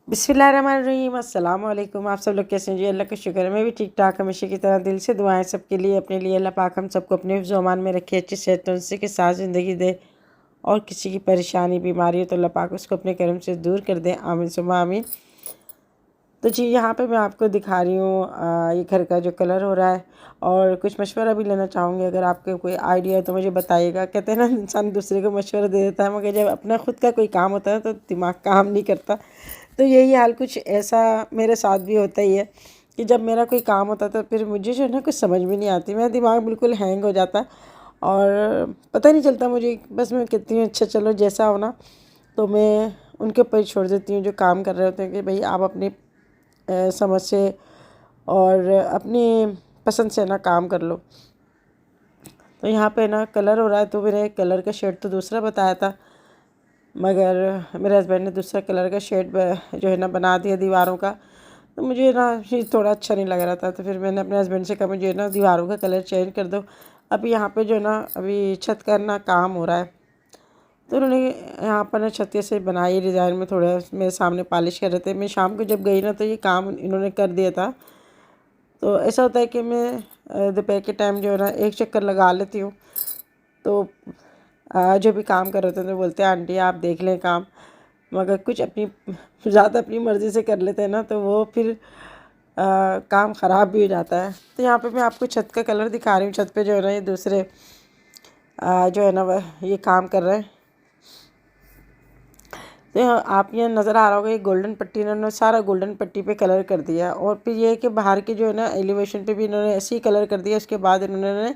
बिस्मिल्लाहिर्रहमानिर्रहीम अस्सलाम वालेकुम। आप सब लोग कैसे हैं जी? अल्लाह का शुक्र है मैं भी ठीक ठाक, हमेशा की तरह। दिल से दुआएं सबके लिए, अपने लिए। अल्लाह पाक हम सबको अपने हिफ्ज़ व अमान में रखे, अच्छी सेहत तंदुरुस्ती के साथ ज़िंदगी दे, और किसी की परेशानी बीमारी है तो अल्लाह पाक उसको अपने करम से दूर कर दे, आमीन सुम्मा आमीन। तो जी यहाँ पे मैं आपको दिखा रही हूँ ये घर का जो कलर हो रहा है, और कुछ मशवरा भी लेना चाहूँगी। अगर आपके कोई आइडिया है तो मुझे बताइएगा। कहते हैं ना, इंसान दूसरे को मशवरा दे देता है, मगर जब अपना खुद का कोई काम होता है तो दिमाग काम नहीं करता। तो यही हाल कुछ ऐसा मेरे साथ भी होता ही है कि जब मेरा कोई काम होता था, फिर मुझे जो है ना कुछ समझ में नहीं आती, मेरा दिमाग बिल्कुल हैंग हो जाता है और पता नहीं चलता मुझे। बस मैं कहती हूँ अच्छा चलो जैसा हो ना, तो मैं उनके ऊपर ही छोड़ देती हूँ जो काम कर रहे होते हैं कि भाई आप अपनी समझ से और अपनी पसंद से ना काम कर लो। तो यहाँ पे ना कलर हो रहा है, तो मेरे कलर का शेड तो दूसरा बताया था, मगर मेरे हस्बैंड ने दूसरा कलर का शेड जो है ना बना दिया दीवारों का। तो मुझे ना ये थोड़ा अच्छा नहीं लग रहा था, तो फिर मैंने अपने हस्बैंड से कहा मुझे ना दीवारों का कलर चेंज कर दो। अभी यहाँ पे जो है ना अभी छत का ना काम हो रहा है, तो उन्होंने यहाँ पर ना छत से बनाई डिज़ाइन में, थोड़ा मेरे सामने पॉलिश कर रहे थे। मैं शाम को जब गई ना तो ये काम इन्होंने कर दिया था। तो ऐसा होता है कि मैं दोपहर के टाइम जो है ना एक चक्कर लगा लेती हूँ। तो जो भी काम कर रहे थे तो बोलते हैं आंटी आप देख लें काम, मगर कुछ अपनी ज़्यादा अपनी मर्ज़ी से कर लेते हैं ना, तो वो फिर काम ख़राब भी हो जाता है। तो यहाँ पे मैं आपको छत का कलर दिखा रही हूँ। छत पे जो है ना ये दूसरे जो है ना वह ये काम कर रहे हैं। तो आप ये नज़र आ रहा होगा, ये गोल्डन पट्टी इन्होंने सारा गोल्डन पट्टी पे कलर कर दिया। और फिर ये है कि बाहर के जो है ना एलिवेशन पे भी इन्होंने ऐसे ही कलर कर दिया। उसके बाद इन्होंने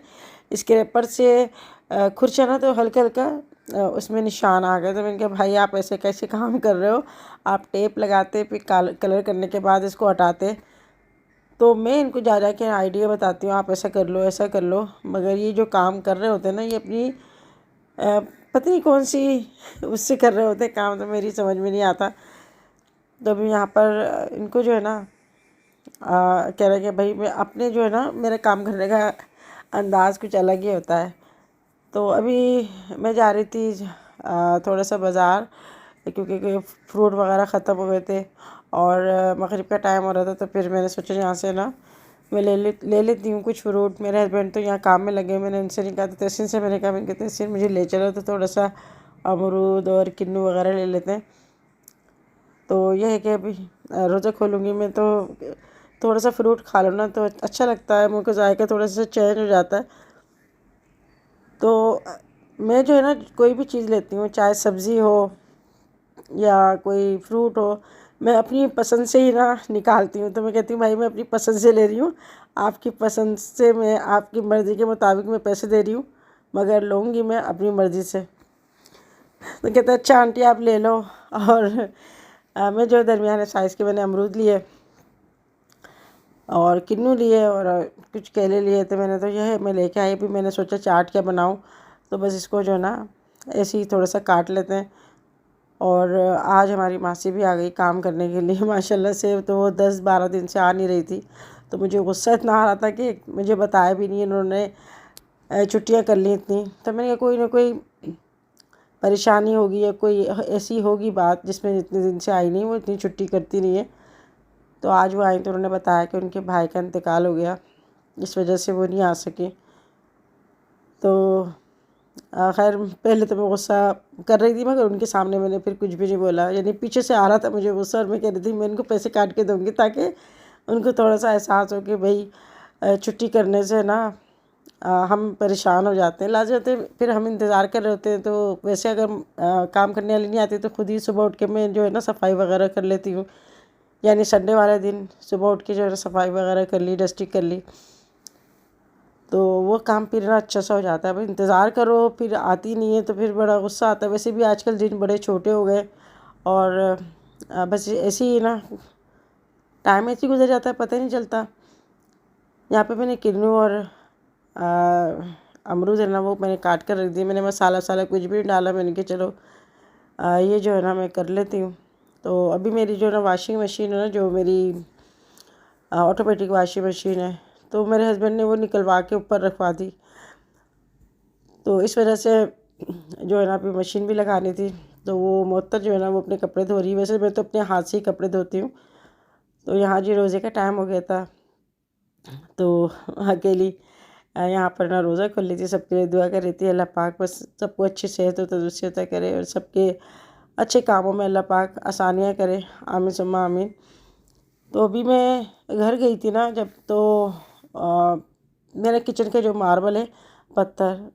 इसके ऊपर से खुरचा ना तो हल्का हल्का उसमें निशान आ गए। तो मैंने कहा भाई आप ऐसे कैसे काम कर रहे हो, आप टेप लगाते फिर कलर करने के बाद इसको हटाते। तो मैं इनको जा जा के आइडिया बताती हूँ, आप ऐसा कर लो ऐसा कर लो, मगर ये जो काम कर रहे होते हैं ना ये अपनी पता नहीं कौन सी उससे कर रहे होते काम, तो मेरी समझ में नहीं आता। तो अभी यहाँ पर इनको जो है ना कह रहे कि भाई मैं अपने जो है ना मेरा काम करने का अंदाज़ कुछ अलग ही होता है। तो अभी मैं जा रही थी थोड़ा सा बाज़ार, क्योंकि फ्रूट वगैरह ख़त्म हो गए थे और मगरिब का टाइम हो रहा था। तो फिर मैंने सोचा यहाँ से ना मैं ले लेती हूँ कुछ फ्रूट। मेरे हस्बैंड तो यहाँ काम में लगे, मैंने उनसे नहीं कहा, तो तहसीन से मैंने कहा, मैंने तहसीन मुझे ले चलो तो थोड़ा सा अमरूद और किन्नू वगैरह ले लेते हैं। तो यह है कि अभी रोज़ा खोलूँगी मैं तो थोड़ा सा फ्रूट खा लो ना तो अच्छा लगता है, मुँह का जायका थोड़ा सा चेंज हो जाता है। तो मैं जो है ना कोई भी चीज़ लेती हूँ, चाहे सब्ज़ी हो या कोई फ्रूट हो, मैं अपनी पसंद से ही ना निकालती हूँ। तो मैं कहती हूँ भाई मैं अपनी पसंद से ले रही हूँ, आपकी पसंद से मैं आपकी मर्ज़ी के मुताबिक मैं पैसे दे रही हूँ, मगर लूँगी मैं अपनी मर्ज़ी से। तो कहते हैं अच्छा आंटी आप ले लो। और मैं जो दरमियाने साइज़ के मैंने अमरूद लिए और किन्नू लिए और कुछ केले लिए थे मैंने। तो यह मैं लेके आई। भी मैंने सोचा चाट क्या बनाऊँ, तो बस इसको जो है ना ऐसे ही थोड़ा सा काट लेते हैं। और आज हमारी मासी भी आ गई काम करने के लिए माशाल्लाह से। तो वो 10-12 दिन से आ नहीं रही थी, तो मुझे गुस्सा इतना आ रहा था कि मुझे बताया भी नहीं इन्होंने, छुट्टियां कर ली इतनी। तो मैंने कहा कोई ना कोई परेशानी होगी या कोई ऐसी होगी बात जिसमें इतने दिन से आई नहीं, वो इतनी छुट्टी करती नहीं है। तो आज वो आई तो उन्होंने बताया कि उनके भाई का इंतकाल हो गया, इस वजह से वो नहीं आ सके। तो खैर पहले तो मैं गुस्सा कर रही थी, मगर उनके सामने मैंने फिर कुछ भी नहीं बोला। यानी पीछे से आ रहा था मुझे गुस्सा, और मैं कह रही थी मैं इनको पैसे काट के दूँगी ताकि उनको थोड़ा सा एहसास हो कि भाई छुट्टी करने से ना हम परेशान हो जाते हैं, लाज जाते हैं। फिर हम इंतज़ार कर रहे होते हैं। तो वैसे अगर काम करने वाली नहीं आती तो खुद ही सुबह उठ के मैं जो है ना सफाई वगैरह कर लेती हूँ। यानी संडे वाले दिन सुबह उठ के जो है ना सफाई वगैरह कर ली, डस्टिंग कर ली, तो वो काम फिर ना अच्छा सा हो जाता है। अब इंतज़ार करो फिर आती नहीं है तो फिर बड़ा गुस्सा आता है। वैसे भी आजकल दिन बड़े छोटे हो गए, और बस ऐसे ही ना टाइम ऐसे ही गुजर जाता है, पता ही नहीं चलता। यहाँ पे मैंने किन्नू और अमरूद है ना वो मैंने काट कर रख दिए। मैंने मसाला वसाला कुछ भी नहीं डाला, मैंने कहा चलो ये जो है ना मैं कर लेती हूँ। तो अभी मेरी जो है ना वॉशिंग मशीन है ना, जो मेरी ऑटोमेटिक वॉशिंग मशीन है, तो मेरे हस्बैंड ने वो निकलवा के ऊपर रखवा दी। तो इस वजह से जो है ना अभी मशीन भी लगानी थी। तो वो मुअत्तर जो है ना वो अपने कपड़े धो रही है। वैसे मैं तो अपने हाथ से ही कपड़े धोती हूँ। तो यहाँ जी रोज़े का टाइम हो गया था, तो अकेली यहाँ पर ना रोज़ा खोल ली थी। सबके लिए दुआ कर रही थी, अल्लाह पाक बस सबको अच्छी सेहत और तंदुरुस्ती अता करे और सबके अच्छे कामों में अल्लाह पाक आसानियाँ करे, आमीन सुम्मा आमीन। तो अभी मैं घर गई थी ना जब, तो मेरे किचन के जो मार्बल है पत्थर,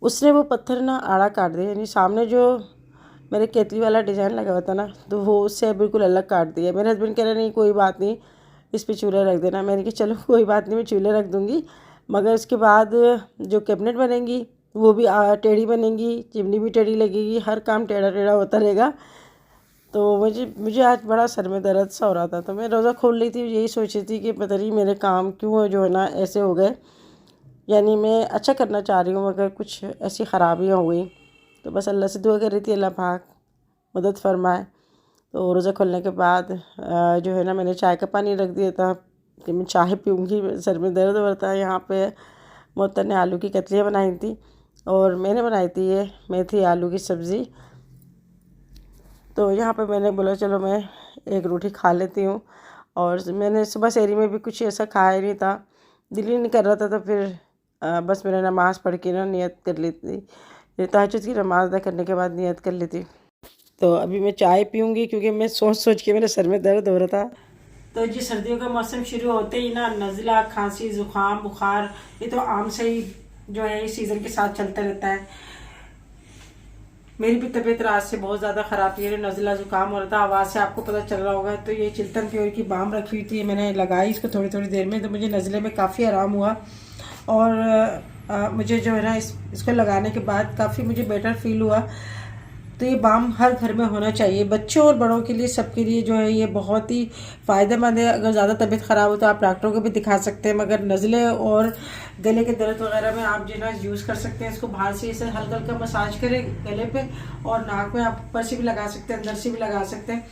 उसने वो पत्थर ना आड़ा काट दिया। यानी सामने जो मेरे केतली वाला डिज़ाइन लगा हुआ था ना, तो वो उससे बिल्कुल अलग काट दिया। मेरे हस्बैंड कह रहे नहीं कोई बात नहीं, इस पे चूल्हे रख देना। मैंने कहा चलो कोई बात नहीं, मैं चूल्हे रख दूँगी, मगर उसके बाद जो कैबिनेट बनेंगी वो भी टेढ़ी बनेंगी, चिमनी भी टेढ़ी लगेगी, हर काम टेढ़ा टेढ़ा होता रहेगा। तो मुझे आज बड़ा सर में दर्द सा हो रहा था। तो मैं रोज़ा खोल रही थी, यही सोच रही थी कि पता नहीं मेरे काम क्यों जो है ना ऐसे हो गए। यानी मैं अच्छा करना चाह रही हूँ मगर कुछ ऐसी ख़राबियाँ हो गई। तो बस अल्लाह से दुआ कर रही थी अल्लाह पाक मदद फरमाए। तो रोज़ा खोलने के बाद जो है ना मैंने चाय का पानी रख दिया था कि मैं चाय पीऊँगी, सर में दर्द हो रहा था। यहाँ पे मोहतर ने आलू की कतलियाँ बनाई थी और मैंने बनाई थी ये मेथी आलू की सब्ज़ी। तो यहाँ पे मैंने बोला चलो मैं एक रोटी खा लेती हूँ। और मैंने सुबह सहरी में भी कुछ ऐसा खाया नहीं था, दिल ही नहीं कर रहा था। तो फिर बस मैंने नमाज़ पढ़ के ना नियत कर ली थी, तहज्जुद की नमाज़ अदा करने के बाद नियत कर ली थी। तो अभी मैं चाय पीऊँगी क्योंकि मैं सोच सोच के मेरे सर में दर्द हो रहा था। तो जी सर्दियों का मौसम शुरू होते ही ना नज़ला, खांसी, ज़ुकाम, बुखार, ये तो आम से ही जो है इस सीज़न के साथ चलता रहता है। मेरी भी तबीयत रात से बहुत ज़्यादा ख़राब थी, नज़ला ज़ुकाम हो रहा था, आवाज़ से आपको पता चल रहा होगा। तो ये चिल्तन प्योर की बाम रखी हुई थी, मैंने लगाई इसको थोड़ी थोड़ी देर में, तो मुझे नज़ले में काफ़ी आराम हुआ। और मुझे जो है ना इसको लगाने के बाद काफ़ी मुझे बेटर फील हुआ। तो ये बाम हर घर में होना चाहिए, बच्चों और बड़ों के लिए, सबके लिए जो है ये बहुत ही फ़ायदेमंद है। अगर ज़्यादा तबीयत ख़राब हो तो आप डॉक्टरों को भी दिखा सकते हैं, मगर नज़ले और गले के दर्द वगैरह में आप जो है ना यूज़ कर सकते हैं। इसको बाहर से इसे हल्का हल्का मसाज करें गले पे, और नाक में आप ऊपर से भी लगा सकते हैं, अंदर से भी लगा सकते हैं,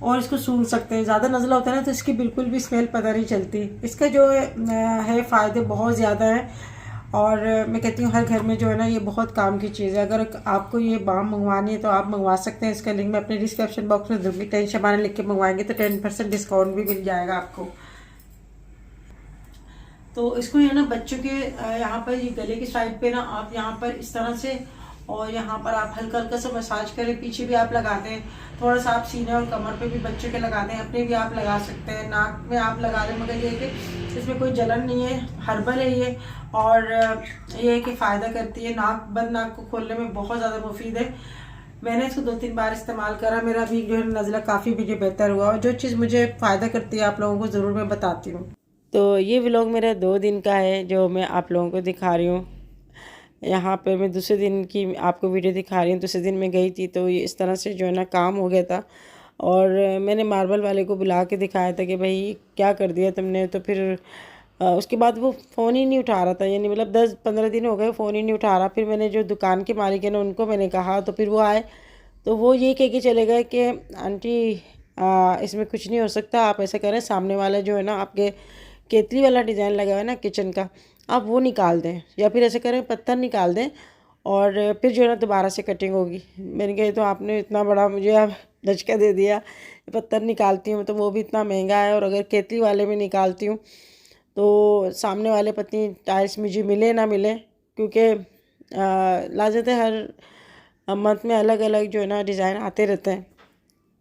और इसको सूंघ सकते हैं। ज़्यादा नज़ला होता है ना तो इसकी बिल्कुल भी स्मेल पता नहीं चलती। इसका जो है फ़ायदे बहुत ज़्यादा हैं, और मैं कहती हूँ हर घर में जो है ना ये बहुत काम की चीज़ है। अगर आपको ये बाम मंगवानी है तो आप मंगवा सकते हैं, इसका लिंक मैं अपने डिस्क्रिप्शन बॉक्स में दूँगी। 10 शबाना लिख के मंगवाएंगे तो 10% डिस्काउंट भी मिल जाएगा आपको। तो इसको है ना बच्चों के यहाँ पर ये गले की साइड पे ना आप यहाँ पर इस तरह से, और यहाँ पर आप हल्का हल्का सा मसाज करें, पीछे भी आप लगाते हैं, थोड़ा सा आप सीने और कमर पे भी बच्चों के लगाते हैं, अपने भी आप लगा सकते हैं, नाक में आप लगा रहे हैं। मगर ये है कि इसमें कोई जलन नहीं है, हर्बल है ये, और ये है कि फ़ायदा करती है। बंद नाक को खोलने में बहुत ज़्यादा मुफीद है। मैंने इसको 2-3 बार इस्तेमाल करा, मेरा भी जो है नज़ला काफ़ी मुझे बेहतर हुआ। और जो चीज़ मुझे फ़ायदा करती है आप लोगों को ज़रूर मैं बताती हूँ। तो ये व्लॉग मेरा 2 दिन का है जो मैं आप लोगों को दिखा रही हूँ। यहाँ पे मैं दूसरे दिन की आपको वीडियो दिखा रही हूँ। दूसरे दिन मैं गई थी तो ये इस तरह से जो है ना काम हो गया था, और मैंने मार्बल वाले को बुला के दिखाया था कि भाई क्या कर दिया तुमने। तो फिर उसके बाद वो फ़ोन ही नहीं उठा रहा था, यानी मतलब 10-15 दिन हो गए फ़ोन ही नहीं उठा रहा। फिर मैंने जो दुकान के मालिक है ना उनको मैंने कहा, तो फिर वो आए, तो वो ये कह के चले गए कि आंटी इसमें कुछ नहीं हो सकता, आप ऐसा करें सामने वाला जो है ना आपके केतली वाला डिज़ाइन लगा हुआ है ना किचन का, आप वो निकाल दें, या फिर ऐसे करें पत्थर निकाल दें और फिर जो है ना दोबारा से कटिंग होगी। मैंने कहा तो आपने इतना बड़ा मुझे आप धचका दे दिया, पत्थर निकालती हूँ तो वो भी इतना महंगा है, और अगर केतली वाले में निकालती हूँ तो सामने वाले पत्नी टाइल्स मुझे मिले ना मिले, क्योंकि लाजत है हर मंथ में अलग अलग जो है ना डिज़ाइन आते रहते हैं।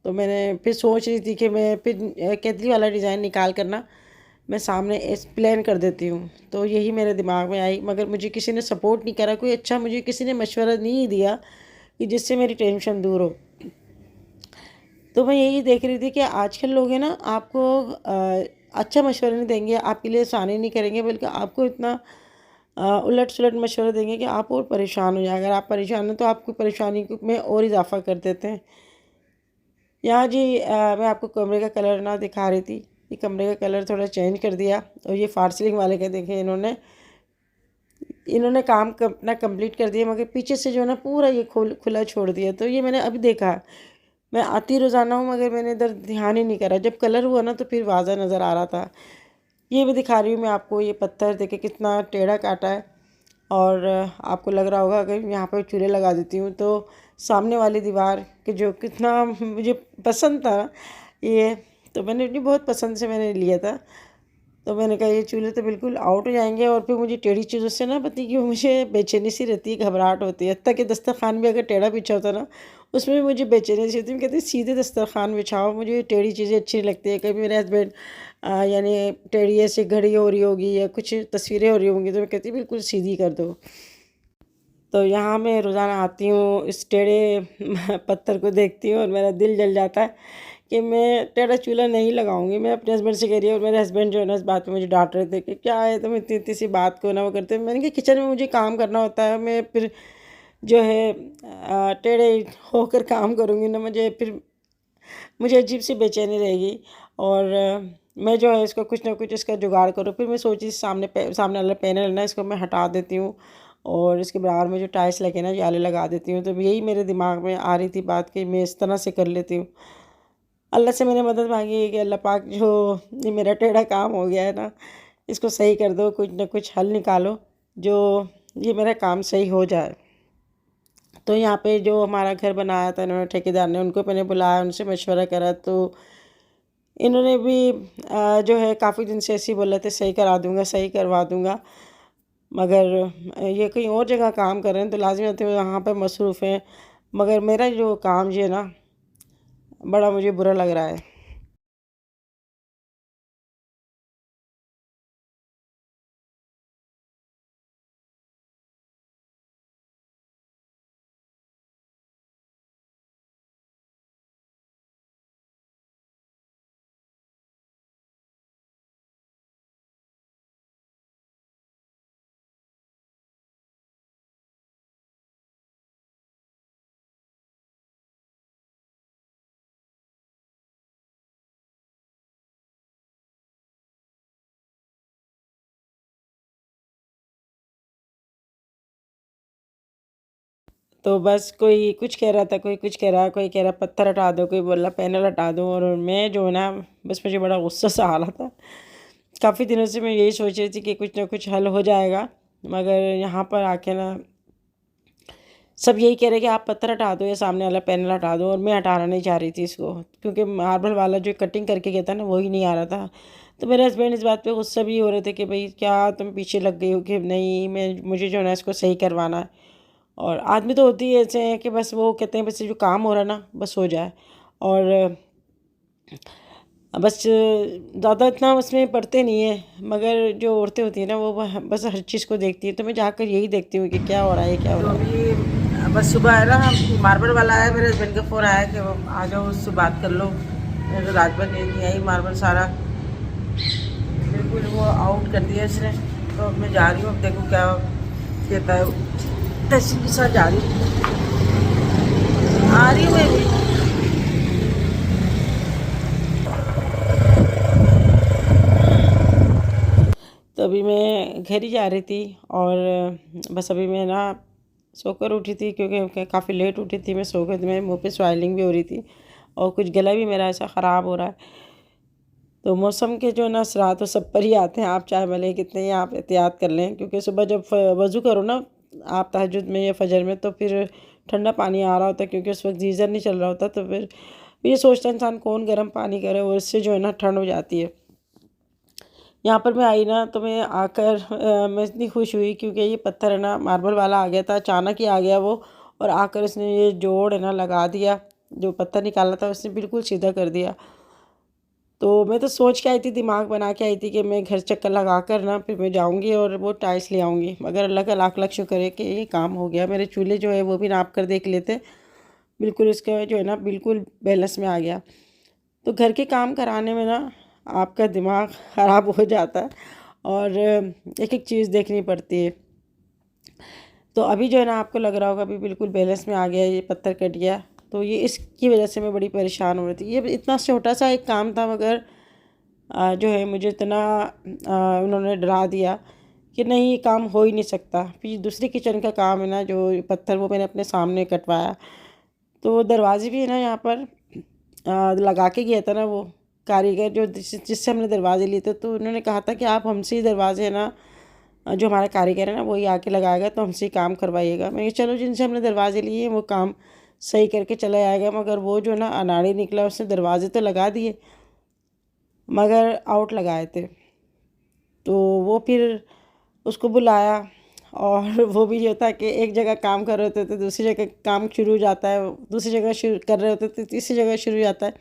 तो मैंने फिर सोच रही थी कि मैं फिर केतली वाला डिज़ाइन निकाल करना मैं सामने प्लान कर देती हूँ। तो यही मेरे दिमाग में आई, मगर मुझे किसी ने सपोर्ट नहीं करा, कोई अच्छा मुझे किसी ने मशवरा नहीं दिया कि जिससे मेरी टेंशन दूर हो। तो मैं यही देख रही थी कि आजकल लोग हैं ना आपको अच्छा मशवरा नहीं देंगे, आपके लिए आसानी नहीं करेंगे, बल्कि आपको इतना उलट सुलट मशवरा देंगे कि आप और परेशान हो जाए। अगर आप परेशान हैं तो आपको परेशानी में और इजाफा कर देते हैं। यहाँ जी मैं आपको कमरे का कलर ना दिखा रही थी, ये कमरे का कलर थोड़ा चेंज कर दिया। और ये फार सीलिंग वाले का देखें, इन्होंने काम अपना कंप्लीट कर दिया, मगर पीछे से जो है ना पूरा ये खुला छोड़ दिया। तो ये मैंने अभी देखा, मैं आती रोज़ाना हूँ मगर मैंने इधर ध्यान ही नहीं करा। जब कलर हुआ ना तो फिर वाज़ा नज़र आ रहा था। ये भी दिखा रही हूँ मैं आपको, ये पत्थर देखे कितना टेढ़ा काटा है। और आपको लग रहा होगा अगर यहाँ पर चूल्हे लगा देती हूँ तो सामने वाली दीवार के जो कितना मुझे पसंद था ये, तो मैंने अपनी बहुत पसंद से मैंने लिया था। तो मैंने कहा ये चूल्हे तो बिल्कुल आउट हो जाएंगे, और फिर मुझे टेढ़ी चीज़ों से ना पता कि मुझे बेचैनी सी रहती है, घबराहट होती है। हत्ता कि दस्तरखान भी अगर टेढ़ा बिछा होता ना उसमें भी मुझे बेचैनी सी होती है। कहती सीधे दस्तरखान बिछाओ, मुझे टेढ़ी चीज़ें अच्छी नहीं लगती है। कभी मेरे हस्बैंड यानी टेढ़ी ऐसी घड़ी हो रही होगी या कुछ तस्वीरें हो रही होंगी तो मैं कहती बिल्कुल सीधी कर दो। तो यहाँ मैं रोज़ाना आती हूँ, इस टेढ़े पत्थर को देखती हूँ और मेरा दिल जल जाता है कि मैं टेढ़ा चूल्हा नहीं लगाऊंगी। मैं अपने हस्बैंड से कह रही हूँ, और मेरे हस्बैंड जो है ना इस बात पे मुझे डांट रहे थे कि क्या है तुम इतनी इतनी सी बात को ना वो करते। मैंने कहा किचन में मुझे काम करना होता है, मैं फिर जो है टेढ़े होकर काम करूँगी ना, मुझे अजीब सी बेचैनी रहेगी। और मैं जो है इसको कुछ ना कुछ इसका जुगाड़ करूँ। फिर मैं सोची सामने वाला पैनल है ना इसको मैं हटा देती हूँ और इसके बराबर में जो टाइल्स लगे ना जाले लगा देती हूँ। तो यही मेरे दिमाग में आ रही थी बात कि मैं इस तरह से कर लेती हूँ। अल्लाह से मैंने मदद मांगी है कि अल्लाह पाक जो ये मेरा टेढ़ा काम हो गया है ना इसको सही कर दो, कुछ ना कुछ हल निकालो जो ये मेरा काम सही हो जाए। तो यहाँ पे जो हमारा घर बनाया था इन्होंने ठेकेदार ने, उनको मैंने बुलाया, उनसे मशवरा करा। तो इन्होंने भी जो है काफ़ी दिन से ऐसे ही बोल रहे थे सही करा दूँगा, सही करवा दूँगा। मगर ये कहीं और जगह काम कर रहे हैं तो लाज़मी बात है यहाँ पे मसरूफ़ हैं। मगर मेरा जो काम जो है ना बड़ा मुझे बुरा लग रहा है। तो बस कोई कुछ कह रहा था, कोई कुछ कह रहा, कोई कह रहा पत्थर हटा दो, कोई बोला पैनल हटा दो। और मैं जो है ना बस मुझे बड़ा गुस्सा सा आ रहा था। काफ़ी दिनों से मैं यही सोच रही थी कि कुछ ना कुछ हल हो जाएगा, मगर यहाँ पर आके ना सब यही कह रहे कि आप पत्थर हटा दो या सामने वाला पैनल हटा दो। और मैं हटाना नहीं चाह रही थी इसको, क्योंकि मार्बल वाला जो कटिंग करके गया था ना वही नहीं आ रहा था। तो मेरे हस्बैंड इस बात पे गुस्सा भी हो रहे थे कि भाई क्या तुम पीछे लग गई हो कि नहीं, मैं मुझे जो है ना इसको सही करवाना है। और आदमी तो होती ही ऐसे हैं कि बस वो कहते हैं बस जो काम हो रहा है ना बस हो जाए। और बस ज़्यादा इतना उसमें पढ़ते नहीं है। मगर जो औरतें होती हैं ना वो बस हर चीज़ को देखती है। तो मैं जाकर यही देखती हूँ कि क्या हो रहा है, क्या हो रहा है। अभी बस सुबह है ना मार्बल वाला आया, मेरे हस्बैंड का फ़ोन आया कि वो आ जाओ उससे बात कर लो। मैं तो रात भर नींद नहीं आई, मार्बल सारा बिल्कुल वो आउट कर दिया इसने। तो अब मैं जा रही हूँ, अब देखो क्या कहता है। टेस्टिंग के साथ जा रही हूँ, आ रही हूँ मैं भी। तो अभी मैं घर ही जा रही थी और बस अभी मैं ना सोकर उठी थी, क्योंकि काफ़ी लेट उठी थी। मैं सो कर मेरे मुँह पे स्वेलिंग भी हो रही थी और कुछ गला भी मेरा ऐसा ख़राब हो रहा है। तो मौसम के जो ना असरात वो सब पर ही आते हैं। आप चाहे भले कितने ही आप एहतियात कर लें, क्योंकि सुबह जब वज़ू करो ना आप तहज्जुद में या फजर में, तो फिर ठंडा पानी आ रहा होता है, क्योंकि उस वक्त गीज़र नहीं चल रहा होता। तो फिर ये सोचता है इंसान कौन गर्म पानी करे, और इससे जो है ना ठंड हो जाती है। यहाँ पर मैं आई ना तो मैं आकर मैं इतनी खुश हुई, क्योंकि ये पत्थर है ना मार्बल वाला आ गया था, अचानक ही आ गया वो। और आकर इसने ये जोड़ है ना लगा दिया, जो पत्थर निकाला था उसने बिल्कुल सीधा कर दिया। तो मैं तो सोच के आई थी, दिमाग बना के आई थी कि मैं घर चक्कर लगा कर ना फिर मैं जाऊंगी और वो टाइल्स ले आऊँगी। मगर अल्लाह का लाख लाख शुक्र है कि ये काम हो गया। मेरे चूल्हे जो है वो भी नाप कर देख लेते, बिल्कुल इसका जो है ना बिल्कुल बैलेंस में आ गया। तो घर के काम कराने में ना आपका दिमाग ख़राब हो जाता है और एक एक चीज़ देखनी पड़ती है। तो अभी जो है ना आपको लग रहा होगा अभी बिल्कुल बैलेंस में आ गया, ये पत्थर कट गया। तो ये इसकी वजह से मैं बड़ी परेशान हो रही थी। ये इतना छोटा सा एक काम था, मगर जो है मुझे इतना उन्होंने डरा दिया कि नहीं ये काम हो ही नहीं सकता। फिर दूसरी किचन का काम है ना जो पत्थर वो मैंने अपने सामने कटवाया। तो दरवाजे भी है ना यहाँ पर लगा के गया था ना वो कारीगर जो जिससे हमने दरवाजे लिए थे। तो उन्होंने कहा था कि आप हमसे ही दरवाजे है ना जो हमारा कारीगर है ना वही आके लगाएगा, तो हमसे काम करवाइएगा। मैं चलो जिनसे हमने दरवाजे लिए हैं वो काम सही करके चला जाएगा। मगर वो जो ना अनाड़ी निकला, उसने दरवाजे तो लगा दिए मगर आउट लगाए थे। तो वो फिर उसको बुलाया, और वो भी ये होता है कि एक जगह काम कर रहे होते थे दूसरी जगह काम शुरू हो जाता है, दूसरी जगह शुरू कर रहे होते थे तीसरी जगह शुरू हो जाता है।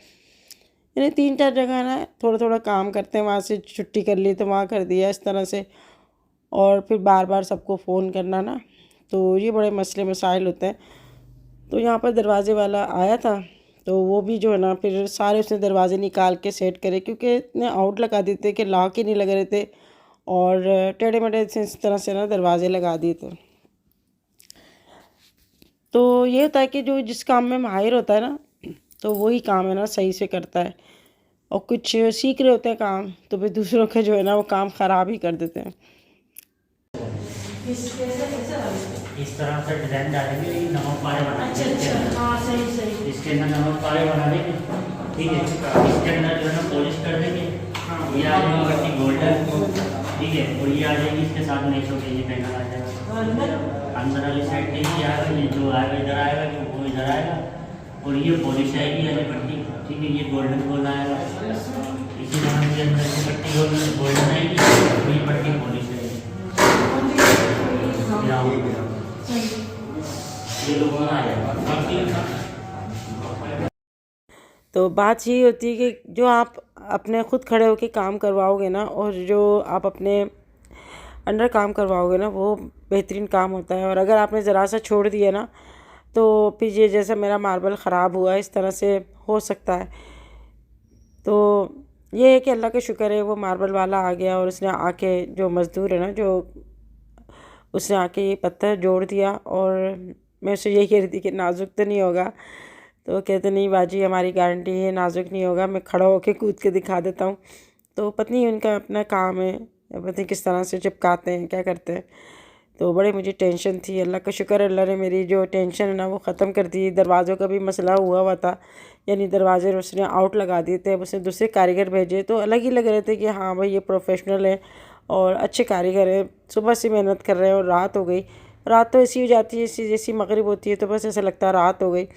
यानी 3-4 जगह ना थोड़ा थोड़ा काम करते हैं, वहाँ से छुट्टी कर ली तो वहाँ कर दिया, इस तरह से। और फिर बार बार सबको फ़ोन करना ना, तो ये बड़े मसले मसाइल होते हैं। तो यहाँ पर दरवाजे वाला आया था, तो वो भी जो है ना फिर सारे उसने दरवाजे निकाल के सेट करे, क्योंकि इतने आउट लगा देते कि लॉक ही नहीं लग रहे थे, और टेढ़े मेढ़े से इस तरह से ना दरवाजे लगा दिए थे। तो ये होता है कि जो जिस काम में माहिर होता है ना, तो वही काम है ना सही से करता है। और कुछ सीख रहे होते हैं काम, तो फिर दूसरों का जो है ना वो काम ख़राब ही कर देते हैं। इस तरह से डिजाइन डालेंगे, ये नमक पारे बना अच्छा, हाँ सही सही। इसके अंदर नमक पारे बना देंगे, ठीक है। इसके अंदर जो है ना पॉलिश कर देंगे, ये आ जाएगी पट्टी गोल्डन, ठीक है। और ये आ जाएगी इसके साथ नेचो के, ये पैनल आ जाएगा अंदर वाली साइड के, ये आएगा, ये जो आएगा इधर आएगा, वो इधर आएगा। और ये पॉलिश आएगी वाली पट्टी, ठीक है। ये गोल्डन गोल आएगा, इसी तरह से अंदर की पट्टी गोल्डन आएगी, और ये पट्टी पॉलिश आएगी। ये लोग आ जाएगा। तो बात यही होती है कि जो आप अपने खुद खड़े होकर काम करवाओगे ना, और जो आप अपने अंडर काम करवाओगे ना, वो बेहतरीन काम होता है। और अगर आपने ज़रा सा छोड़ दिया ना, तो फिर ये जैसा मेरा मार्बल ख़राब हुआ इस तरह से हो सकता है। तो ये है कि अल्लाह का शुक्र है, वो मार्बल वाला आ गया, और उसने आके जो मज़दूर है ना, जो उसने आके ये पत्थर जोड़ दिया। और मैं उससे यही कह रही थी कि नाजुक तो नहीं होगा, तो कहते नहीं बाजी हमारी गारंटी है नाजुक नहीं होगा, मैं खड़ा होकर कूद के दिखा देता हूँ। तो पता नहीं उनका अपना काम है, पता नहीं किस तरह से चिपकाते हैं क्या करते हैं। तो बड़े मुझे टेंशन थी। अल्लाह का शुक्र है, अल्लाह ने मेरी जो टेंशन है ना वो ख़त्म कर दी। दरवाज़ों का भी मसला हुआ था, यानी दरवाजे उसने आउट लगा दिए थे। अब उसने दूसरे कारीगर भेजे तो अलग ही लग रहे थे कि हाँ भाई ये प्रोफेशनल है और अच्छे कारीगर है। सुबह से मेहनत कर रहे हैं और रात हो गई। रात तो ऐसी हो जाती है, ऐसी जैसी मगरिब होती है तो बस ऐसा लगता है रात हो गई।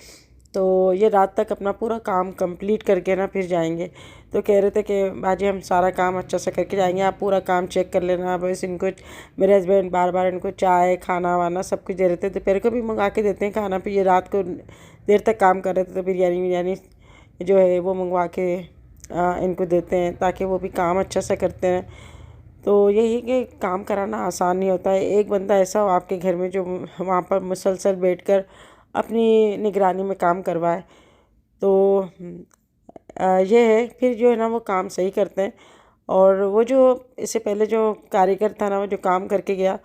तो ये रात तक अपना पूरा काम कंप्लीट करके ना फिर जाएंगे। तो कह रहे थे कि बाजी हम सारा काम अच्छा से करके जाएंगे, आप पूरा काम चेक कर लेना। बस इनको मेरे हस्बैंड बार बार इनको चाय खाना वाना सब कुछ दे रहे थे। दोपहर को भी मंगा के देते हैं खाना, फिर ये रात को देर तक काम कर रहे थे तो बिरयानी बिरयानी जो है वो मंगवा के इनको देते हैं, ताकि वो भी काम अच्छा से करते हैं। तो यही कि काम कराना आसान नहीं होता है। एक बंदा ऐसा हो आपके घर में जो वहाँ पर मुसलसल बैठकर अपनी निगरानी में काम करवाए, तो ये है फिर जो है ना वो काम सही करते हैं। और वो जो इससे पहले जो कारीगर था ना, वो जो काम करके गया,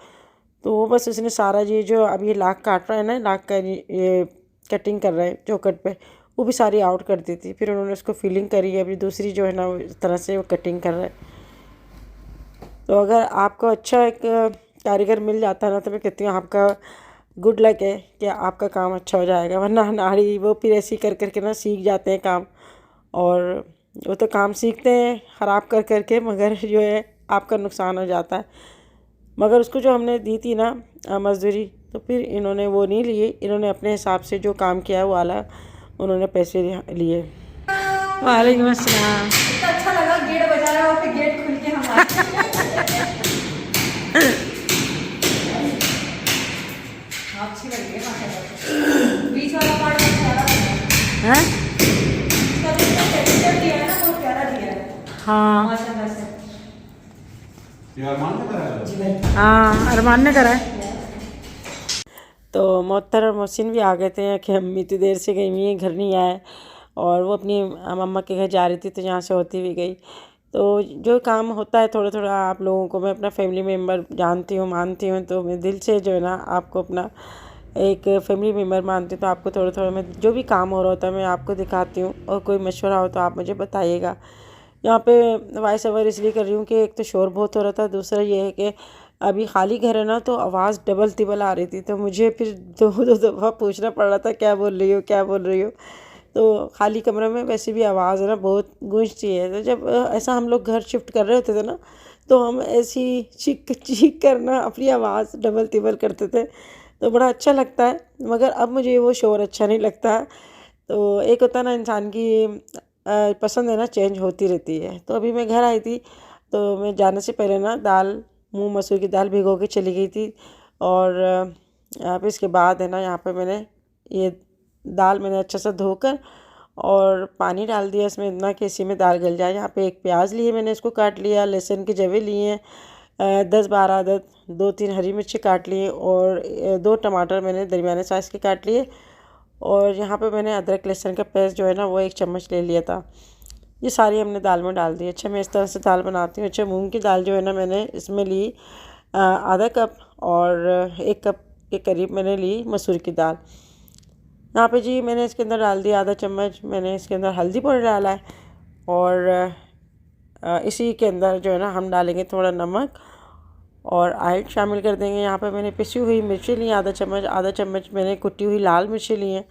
तो वो बस उसने सारा ये जो अब ये लाख काट रहा है ना, लाख का ये कटिंग कर रहा है चौखट पे, वो भी सारी आउट कर दी थी। फिर उन्होंने उसको फिलिंग करी है, अभी दूसरी जो है ना इस तरह से वो कटिंग कर रहा है। तो अगर आपको अच्छा एक कारीगर मिल जाता है ना, तो मैं कहती हूँ आपका गुड लक है कि आपका काम अच्छा हो जाएगा। वरना नाड़ी वो फिर ऐसी कर करके ना सीख जाते हैं काम, और वो तो काम सीखते हैं ख़राब कर करके, मगर जो है आपका नुकसान हो जाता है। मगर उसको जो हमने दी थी ना मज़दूरी, तो फिर इन्होंने वो नहीं लिए, इन्होंने अपने हिसाब से जो काम किया वो वाला उन्होंने पैसे लिए। वालेकुम अस्सलाम। इतना अच्छा लगा, गेट बजा रहा और फिर गेट खुल के हम आए। अच्छी लग रही है माशाल्लाह। बीच वाला पार्ट बहुत प्यारा लगा है। इसका जो टेक्सचर दिया है ना बहुत प्यारा दिया है। हाँ माशाल्लाह से। ये अरमान ने कराया? जी भाई। हाँ अरमान ने करा है। तो मोहतर और मोहसिन भी आ गए थे कि हम इतनी देर से गई हुई हैं, घर नहीं आए, और वो अपनी मम्मा के घर जा रही थी तो यहाँ से होती हुई गई। तो जो काम होता है थोड़ा थोड़ा आप लोगों को, मैं अपना फैमिली मेम्बर जानती हूँ मानती हूँ, तो मैं दिल से जो है ना आपको अपना एक फैमिली मेम्बर मानती हूँ। तो आपको थोड़ा थोड़ा मैं जो भी काम हो रहा होता है मैं आपको दिखाती हूँ, और कोई मशवरा हो तो आप मुझे बताइएगा। यहाँ पे वॉइस ओवर इसलिए कर रही हूँ कि एक तो शोर बहुत हो रहा था, दूसरा ये है कि अभी खाली घर है ना, तो आवाज़ डबल तिबल आ रही थी, तो मुझे फिर दो दफ़ा पूछना पड़ रहा था क्या बोल रही हो क्या बोल रही हो। तो खाली कमरे में वैसे भी आवाज़ है ना बहुत गूंजती है। तो जब ऐसा हम लोग घर शिफ्ट कर रहे होते थे ना, तो हम ऐसी चीख चीख कर ना अपनी आवाज़ डबल तिबल करते थे, तो बड़ा अच्छा लगता है। मगर अब मुझे वो शोर अच्छा नहीं लगता। तो एक होता है ना इंसान की पसंद है ना चेंज होती रहती है। तो अभी मैं घर आई थी, तो मैं जाने से पहले ना दाल, मूंग मसूर की दाल भिगो के चली गई थी। और यहाँ पे इसके बाद है ना, यहाँ पे मैंने ये दाल मैंने अच्छा सा धोकर और पानी डाल दिया इसमें, इतना कि इसी में दाल गल जाए। यहाँ पे एक प्याज लिए मैंने, इसको काट लिया, लहसुन के जवे लिए हैं 10-12 अदद, 2-3 हरी मिर्ची काट लिए और 2 टमाटर मैंने दरमियाने साइज़ के काट लिए। और यहाँ पे मैंने अदरक लहसुन का पेस्ट जो है ना वो 1 चम्मच ले लिया था। ये सारी हमने दाल में डाल दी। अच्छा, मैं इस तरह से दाल बनाती हूँ। अच्छा, मूंग की दाल जो है ना मैंने इसमें ली आधा कप, और 1 कप के करीब मैंने ली मसूर की दाल। यहाँ पे जी मैंने इसके अंदर डाल दिया आधा चम्मच, मैंने इसके अंदर हल्दी पाउडर डाला है। और इसी के अंदर जो है ना हम डालेंगे थोड़ा नमक और ऑयल शामिल कर देंगे। यहाँ पे मैंने पिसी हुई मिर्ची ली आधा चम्मच मैंने कुटी हुई लाल मिर्ची ली हैं।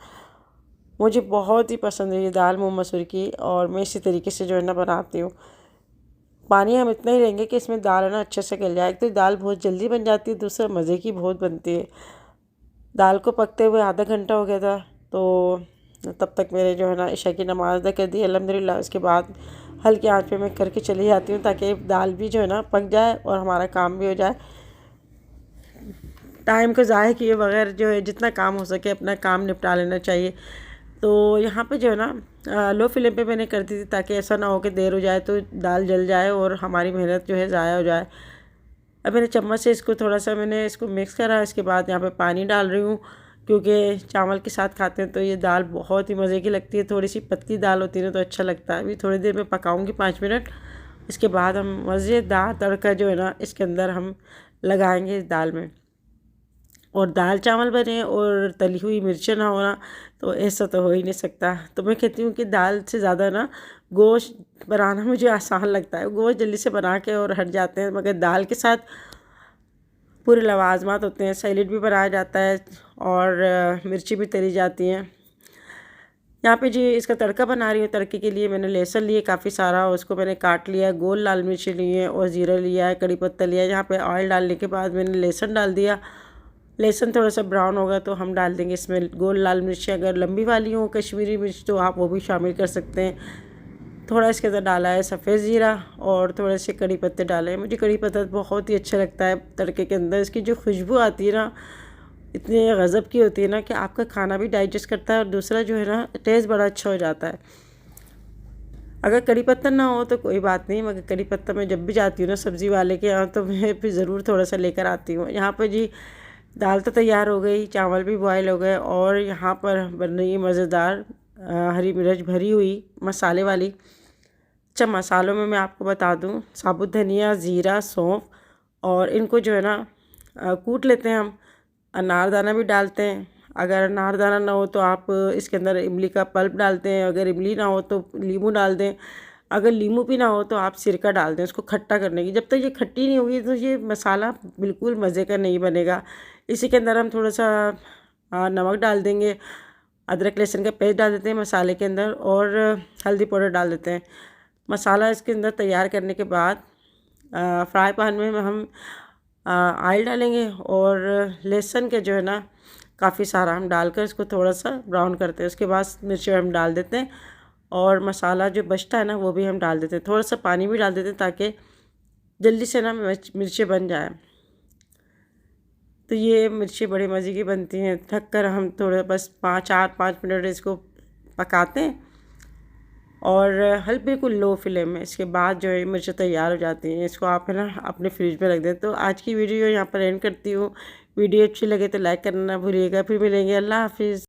मुझे बहुत ही पसंद है ये दाल मूंग मसूर की, और मैं इसी तरीके से जो है ना बनाती हूँ। पानी हम इतना ही लेंगे कि इसमें दाल है ना अच्छे से गल जाए। एक तो दाल बहुत जल्दी बन जाती है, दूसरा मज़े की बहुत बनती है। दाल को पकते हुए आधा घंटा हो गया था, तो तब तक मेरे जो है ना इशा की नमाज़ अदा कर दी अल्हम्दुलिल्लाह। उसके बाद हल्की आंच पे मैं करके चली जाती हूँ, ताकि दाल भी जो है ना पक जाए और हमारा काम भी हो जाए। टाइम को ज़ाया किए बगैर जो है जितना काम हो सके अपना काम निपटा लेना चाहिए। तो यहाँ पे जो है ना लो फ्लेम पे मैंने कर दी थी, ताकि ऐसा ना हो कि देर हो जाए तो दाल जल जाए और हमारी मेहनत जो है ज़ाया हो जाए। अब मैंने चम्मच से इसको थोड़ा सा मैंने इसको मिक्स करा। इसके बाद यहाँ पे पानी डाल रही हूँ, क्योंकि चावल के साथ खाते हैं तो ये दाल बहुत ही मज़े की लगती है। थोड़ी सी पतली दाल होती है ना तो अच्छा लगता है। अभी थोड़ी देर में पकाऊंगी 5 मिनट। इसके बाद हम मज़ेदार तड़का जो है ना इसके अंदर हम लगाएंगे इस दाल में। और दाल चावल बने और तली हुई मिर्चें ना होना, तो ऐसा तो हो ही नहीं सकता। तो मैं कहती हूँ कि दाल से ज़्यादा ना गोश्त बनाना मुझे आसान लगता है। गोश्त जल्दी से बना के और हट जाते हैं, मगर दाल के साथ पूरे लवाजमात होते हैं। सैलेड भी बनाया जाता है और मिर्ची भी तली जाती हैं। यहाँ पे जी इसका तड़का बना रही हूँ। तड़के के लिए मैंने लहसुन लिए काफ़ी सारा, उसको मैंने काट लिया, गोल लाल मिर्ची लिए और ज़ीरा लिया है, कड़ी पत्ता लिया है। यहाँ पे ऑयल डालने के बाद मैंने लहसुन डाल दिया। लहसुन थोड़ा सा ब्राउन होगा तो हम डाल देंगे इसमें गोल लाल मिर्ची। अगर लंबी वाली हो कश्मीरी मिर्च तो आप वो भी शामिल कर सकते हैं। थोड़ा इसके अंदर डाला है सफ़ेद ज़ीरा और थोड़े से कड़ी पत्ते डाले हैं। मुझे कड़ी पत्ता बहुत ही अच्छा लगता है तड़के के अंदर। इसकी जो खुशबू आती है ना इतनी गज़ब की होती है ना कि आपका खाना भी डाइजेस्ट करता है और दूसरा जो है ना टेस्ट बड़ा अच्छा हो जाता है। अगर कड़ी पत्ता ना हो तो कोई बात नहीं, मगर कड़ी पत्ता मैं जब भी जाती हूँ ना सब्ज़ी वाले के यहाँ तो मैं फिर ज़रूर थोड़ा सा लेकर आती हूँ। यहाँ पर जी दाल तो तैयार हो गई, चावल भी बॉयल हो गए और यहाँ पर बन रही है मज़ेदार हरी मिर्च भरी हुई मसाले वाली। अच्छा, मसालों में मैं आपको बता दूँ, साबुत धनिया, ज़ीरा, सौंफ और इनको जो है ना कूट लेते हैं हम। अनारदाना भी डालते हैं। अगर अनारदाना ना हो तो आप इसके अंदर इमली का पल्प डालते हैं। अगर इमली ना हो तो नींबू डाल दें। अगर नींबू भी ना हो तो आप सिरका डाल दें उसको खट्टा करने की। जब तक ये खट्टी नहीं होगी तो ये मसाला बिल्कुल मज़े का नहीं बनेगा। इसी के अंदर हम थोड़ा सा नमक डाल देंगे, अदरक लहसुन का पेस्ट डाल देते हैं मसाले के अंदर और हल्दी पाउडर डाल देते हैं। मसाला इसके अंदर तैयार करने के बाद फ्राई पैन में हम ऑयल डालेंगे और लहसुन के जो है ना काफ़ी सारा हम डालकर इसको थोड़ा सा ब्राउन करते हैं। उसके बाद मिर्ची हम डाल देते हैं और मसाला जो बचता है ना वो भी हम डाल देते हैं। थोड़ा सा पानी भी डाल देते हैं ताकि जल्दी से ना मिर्ची बन जाए। तो ये मिर्ची बड़े मज़े की बनती हैं। ढक कर हम थोड़ा बस 4-5 मिनट इसको पकाते हैं और बिल्कुल लो फ्लेम में। इसके बाद जो है मिर्च तैयार हो जाती हैं। इसको आप है ना अपने फ्रिज में रख दें। तो आज की वीडियो यहाँ पर एंड करती हूँ। वीडियो अच्छी लगे तो लाइक करना ना भूलिएगा। फिर मिलेंगे। अल्लाह हाफिज़।